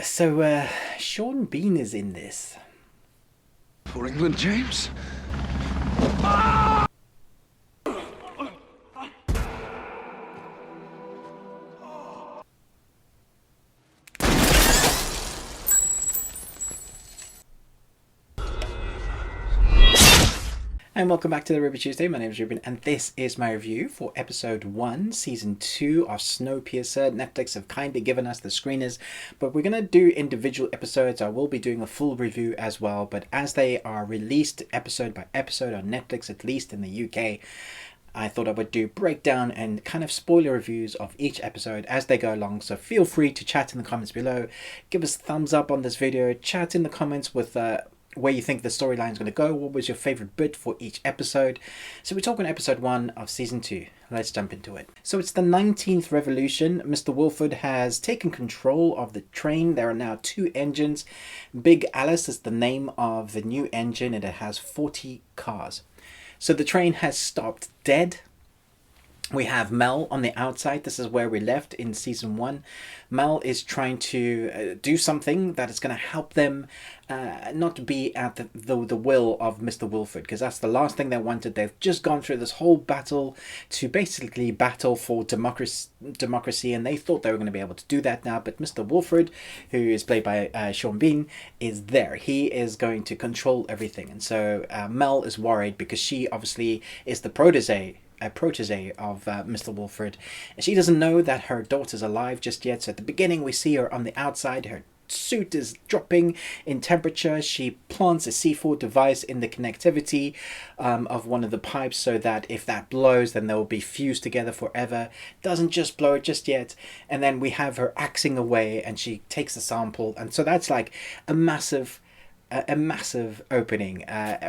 So, Sean Bean is in this. For England, James? And welcome back to the Ruby Tuesday. My name is Ruben, and this is my review for episode 1, season 2 of Snowpiercer. Netflix have kindly given us the screeners, but we're going to do individual episodes. I will be doing a full review as well, but as they are released episode by episode on Netflix, at least in the UK, I thought I would do breakdown and kind of spoiler reviews of each episode as they go along. So feel free to chat in the comments below. Give us a thumbs up on this video. Chat in the comments with where you think the storyline is going to go. What was your favorite bit for each episode? So we're talking episode 1 of season 2. Let's jump into it. So it's the 19th revolution. Mr. Wilford has taken control of the train. There are now 2 engines. Big Alice is the name of the new engine, and it has 40 cars. So the train has stopped dead. We have Mel on the outside. This is where we left in season 1. Mel is trying to do something that is going to help them not be at the will of Mr. Wilford, because that's the last thing they wanted. They've just gone through this whole battle to basically battle for democracy, and they thought they were going to be able to do that now. But Mr. Wilford, who is played by Sean Bean, is there. He is going to control everything. And so Mel is worried because she obviously is the protege of Mr. Wilford, and she doesn't know that her daughter's alive just yet. So at the beginning we see her on the outside. Her suit is dropping in temperature. She plants a C4 device in the connectivity of one of the pipes, so that if that blows, then they'll be fused together forever. Doesn't just blow just yet. And then we have her axing away, and she takes a sample, and so that's like a massive opening.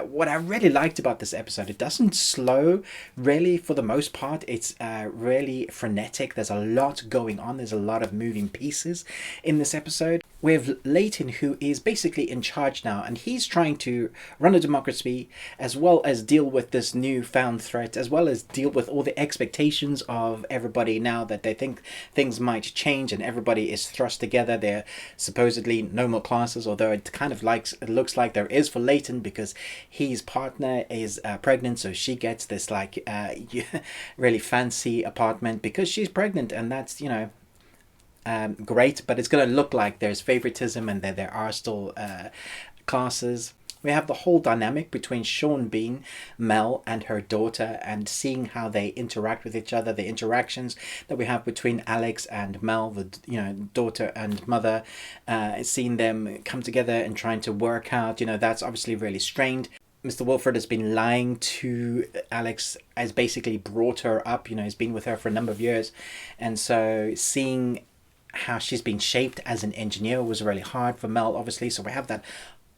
What I really liked about this episode, it doesn't slow really for the most part. It's really frenetic. There's a lot going on. There's a lot of moving pieces in this episode. We have Leighton, who is basically in charge now, and he's trying to run a democracy as well as deal with this newfound threat, as well as deal with all the expectations of everybody now that they think things might change and everybody is thrust together. They're supposedly no more classes, although it kind of looks like there is for Leighton, because his partner is pregnant, so she gets this like really fancy apartment because she's pregnant, and that's, you know, great, but it's going to look like there's favoritism and that there are still classes. We have the whole dynamic between Sean Bean, Mel, and her daughter, and seeing how they interact with each other, the interactions that we have between Alex and Mel, the daughter and mother, seeing them come together and trying to work out, that's obviously really strained. Mr. Wilford has been lying to Alex, has basically brought her up, he's been with her for a number of years, and so seeing how she's been shaped as an engineer was really hard for Mel, obviously. So we have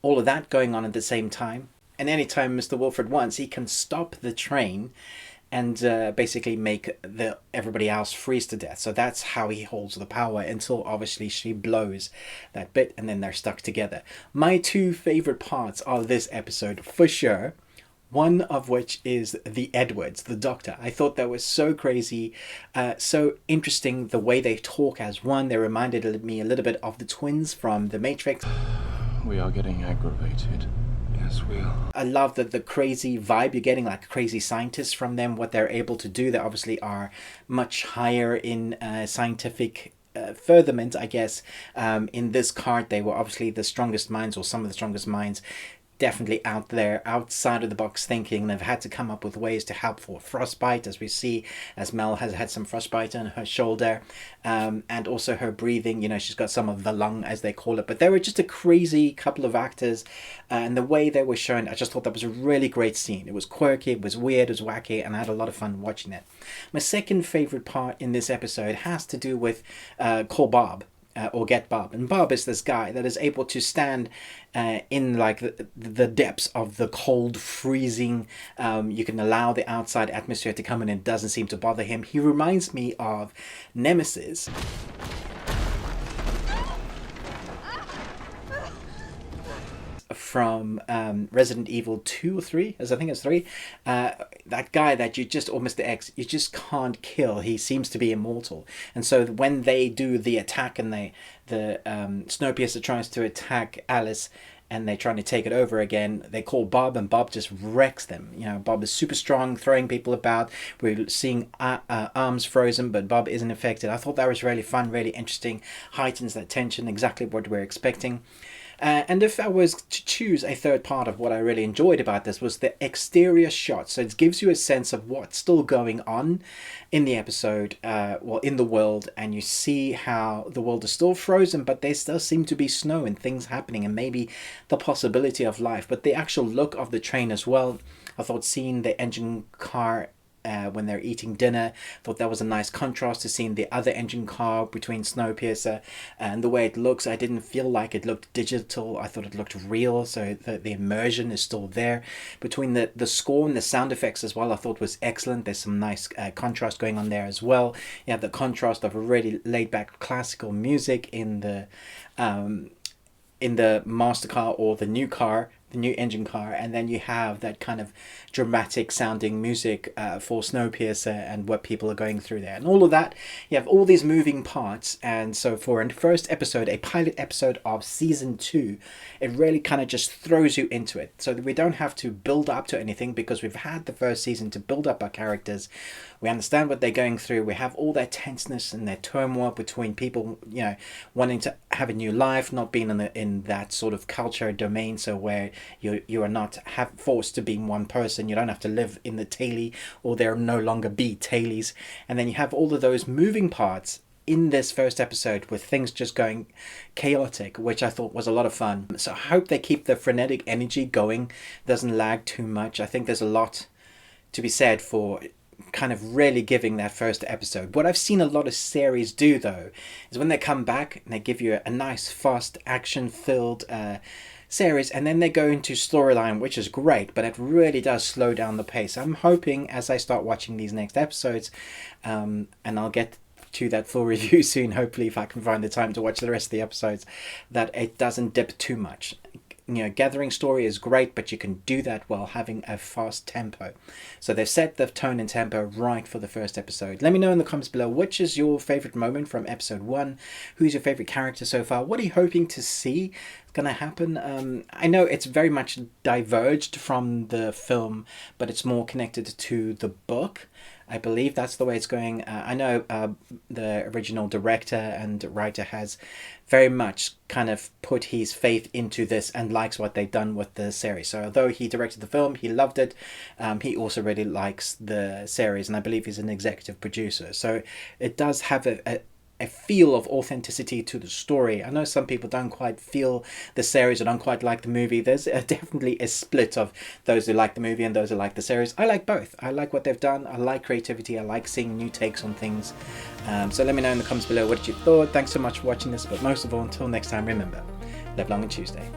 all of that going on at the same time. And anytime Mr. Wilford wants, he can stop the train and basically make everybody else freeze to death. So that's how he holds the power, until obviously she blows that bit and then they're stuck together. My 2 favorite parts of this episode, for sure, one of which is the Edwards, the doctor. I thought that was so crazy, so interesting, the way they talk as one. They reminded me a little bit of the twins from The Matrix. We are getting aggravated. Yes, we are. I love the crazy vibe you're getting, like crazy scientists from them, what they're able to do. They obviously are much higher in scientific furtherment, I guess. In this card, they were obviously the strongest minds, or some of the strongest minds, definitely out there, outside of the box thinking. They've had to come up with ways to help for frostbite, as we see, as Mel has had some frostbite on her shoulder, and also her breathing. She's got some of the lung, as they call it. But they were just a crazy couple of actors, and the way they were shown, I just thought that was a really great scene. It was quirky, it was weird, it was wacky, and I had a lot of fun watching it. My second favorite part in this episode has to do with Call Bob. Or Get Bob. And Bob is this guy that is able to stand in like the depths of the cold, freezing. You can allow the outside atmosphere to come in, and it doesn't seem to bother him. He reminds me of Nemesis. from Resident Evil 2 or 3, as I think it's 3. That guy that you just, or Mr. X, you just can't kill. He seems to be immortal. And so when they do the attack and the Snowpiercer tries to attack Alice, and they're trying to take it over again, they call Bob, and Bob just wrecks them. You know, Bob is super strong, throwing people about. We're seeing arms frozen, but Bob isn't affected. I thought that was really fun, really interesting, heightens that tension, exactly what we're expecting. And if I was to choose a third part of what I really enjoyed about this, was the exterior shots. So it gives you a sense of what's still going on in the episode, in the world, and you see how the world is still frozen, but there still seem to be snow and things happening, and maybe the possibility of life. But the actual look of the train as well, I thought seeing the engine car when they're eating dinner, thought that was a nice contrast to seeing the other engine car between Snowpiercer, and the way it looks, I didn't feel like it looked digital. I thought it looked real, so the immersion is still there. Between the score and the sound effects as well, I thought was excellent. There's some nice contrast going on there as well. You have the contrast of a really laid back classical music in the master car, or the new car, the new engine car, and then you have that kind of dramatic sounding music for Snowpiercer and what people are going through there, and all of that. You have all these moving parts, and so for a first episode, a pilot episode of season 2, it really kind of just throws you into it, so that we don't have to build up to anything, because we've had the first season to build up our characters. We understand what they're going through. We have all that tenseness and that turmoil between people, you know, wanting to have a new life, not being in that sort of culture domain, so where you are not forced to being one person. You don't have to live in the Taily, or there no longer be Tailies. And then you have all of those moving parts in this first episode with things just going chaotic, which I thought was a lot of fun. So I hope they keep the frenetic energy going, doesn't lag too much. I think there's a lot to be said for kind of really giving that first episode. What I've seen a lot of series do, though, is when they come back and they give you a nice, fast, action-filled series, and then they go into storyline, which is great, but it really does slow down the pace. I'm hoping as I start watching these next episodes, and I'll get to that full review soon, hopefully, if I can find the time to watch the rest of the episodes, that it doesn't dip too much. You know, gathering story is great, but you can do that while having a fast tempo. So they've set the tone and tempo right for the first episode. Let me know in the comments below, which is your favorite moment from episode 1? Who's your favorite character so far? What are you hoping to see going to happen? I know it's very much diverged from the film, but it's more connected to the book. I believe that's the way it's going. I know the original director and writer has very much kind of put his faith into this and likes what they've done with the series. So although he directed the film, he loved it, he also really likes the series, and I believe he's an executive producer. So it does have a feel of authenticity to the story. I know some people don't quite feel the series or don't quite like the movie. There's definitely a split of those who like the movie and those who like the series. I like both. I like what they've done. I like creativity. I like seeing new takes on things. So let me know in the comments below what you thought. Thanks so much for watching this, but most of all, until next time, remember, live long and Tuesday.